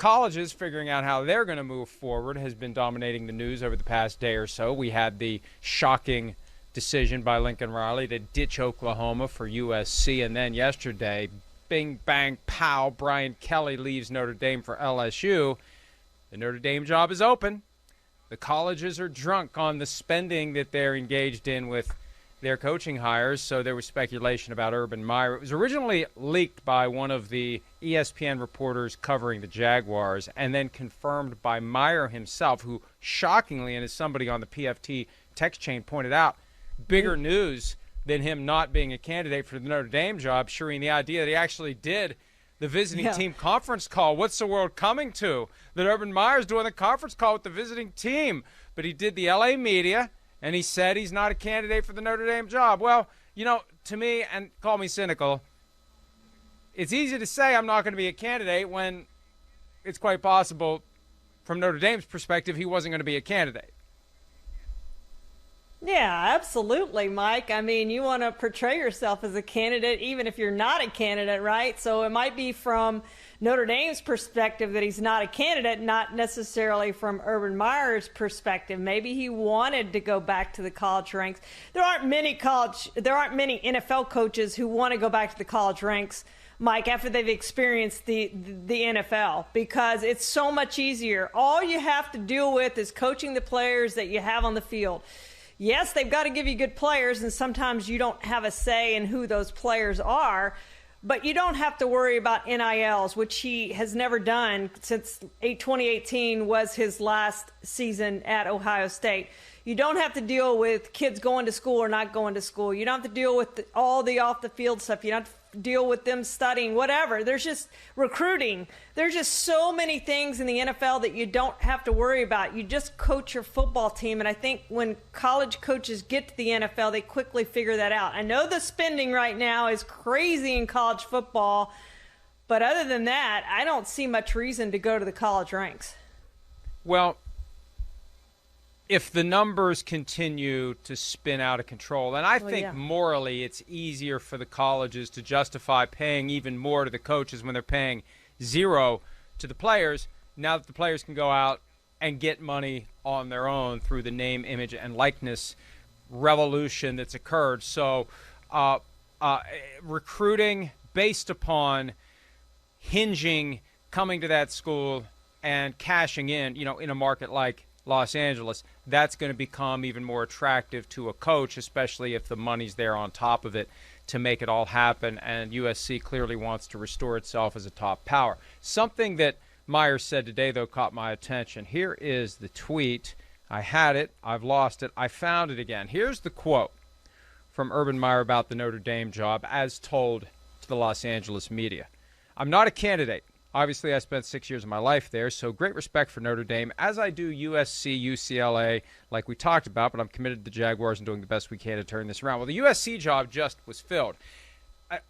colleges figuring out how they're going to move forward has been dominating the news over the past day or so. We had the shocking decision by Lincoln Riley to ditch Oklahoma for USC, and then yesterday, bing, bang, pow, Brian Kelly leaves Notre Dame for LSU. The Notre Dame job is open. The colleges are drunk on the spending that they're engaged in with their coaching hires, so there was speculation about Urban Meyer. It was originally leaked by one of the ESPN reporters covering the Jaguars and then confirmed by Meyer himself, who shockingly, and as somebody on the PFT text chain pointed out, bigger news than him not being a candidate for the Notre Dame job, Charean, the idea that he actually did the visiting team conference call. What's the world coming to? That Urban Meyer's doing the conference call with the visiting team. But he did the LA media, and he said he's not a candidate for the Notre Dame job. Well, you know, to me, and call me cynical, it's easy to say I'm not going to be a candidate when it's quite possible, from Notre Dame's perspective, he wasn't going to be a candidate. Yeah, absolutely, Mike. I mean, you want to portray yourself as a candidate, even if you're not a candidate, right? So it might be from Notre Dame's perspective that he's not a candidate, not necessarily from Urban Meyer's perspective. Maybe he wanted to go back to the college ranks. There aren't many NFL coaches who want to go back to the college ranks, Mike, after they've experienced the NFL, because it's so much easier. All you have to deal with is coaching the players that you have on the field. Yes, they've got to give you good players, and sometimes you don't have a say in who those players are, but you don't have to worry about NILs, which he has never done since 2018 was his last season at Ohio State. You don't have to deal with kids going to school or not going to school. You don't have to deal with all the off-the-field stuff. You don't have to deal with them studying, whatever. There's just recruiting. There's just so many things in the NFL that you don't have to worry about. You just coach your football team, and I think when college coaches get to the NFL, they quickly figure that out. I know the spending right now is crazy in college football, but other than that, I don't see much reason to go to the college ranks. Well, if the numbers continue to spin out of control, and I think morally it's easier for the colleges to justify paying even more to the coaches when they're paying zero to the players, now that the players can go out and get money on their own through the name, image, and likeness revolution that's occurred. So recruiting based upon hinging, coming to that school and cashing in, in a market like Los Angeles, that's going to become even more attractive to a coach, especially if the money's there on top of it to make it all happen. And USC clearly wants to restore itself as a top power. Something that Meyer said today, though, caught my attention. Here is the tweet. I had it. I've lost it. I found it again. Here's the quote from Urban Meyer about the Notre Dame job as told to the Los Angeles media. "I'm not a candidate. Obviously, I spent 6 years of my life there, so great respect for Notre Dame, as I do USC, UCLA, like we talked about, but I'm committed to the Jaguars and doing the best we can to turn this around." Well, the USC job just was filled.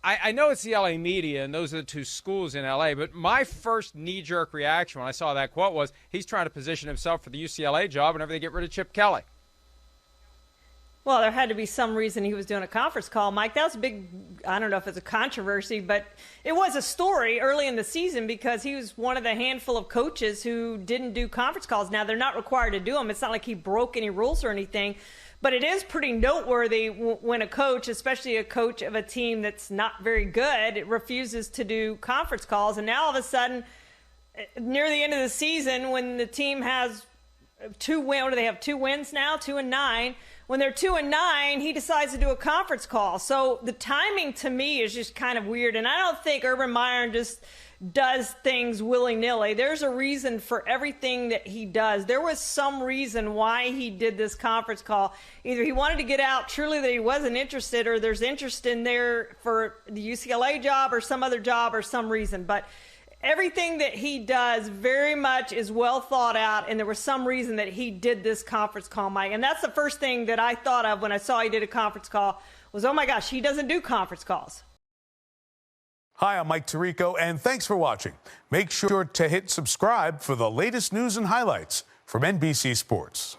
I know it's the LA media, and those are the two schools in LA, but my first knee-jerk reaction when I saw that quote was, he's trying to position himself for the UCLA job whenever they get rid of Chip Kelly. Well, there had to be some reason he was doing a conference call, Mike. That was a big, I don't know if it's a controversy, but it was a story early in the season because he was one of the handful of coaches who didn't do conference calls. Now, they're not required to do them. It's not like he broke any rules or anything, but it is pretty noteworthy when a coach, especially a coach of a team that's not very good, refuses to do conference calls. And now all of a sudden, near the end of the season, when the team has what do they have, 2 wins now, 2-9. When they're 2-9, he decides to do a conference call. So the timing to me is just kind of weird. And I don't think Urban Meyer just does things willy-nilly. There's a reason for everything that he does. There was some reason why he did this conference call. Either he wanted to get out truly that he wasn't interested, or there's interest in there for the UCLA job or some other job or some reason. But everything that he does very much is well thought out, and there was some reason that he did this conference call, Mike. And that's the first thing that I thought of when I saw he did a conference call was, oh my gosh, he doesn't do conference calls. Hi, I'm Mike Tirico, and thanks for watching. Make sure to hit subscribe for the latest news and highlights from NBC Sports.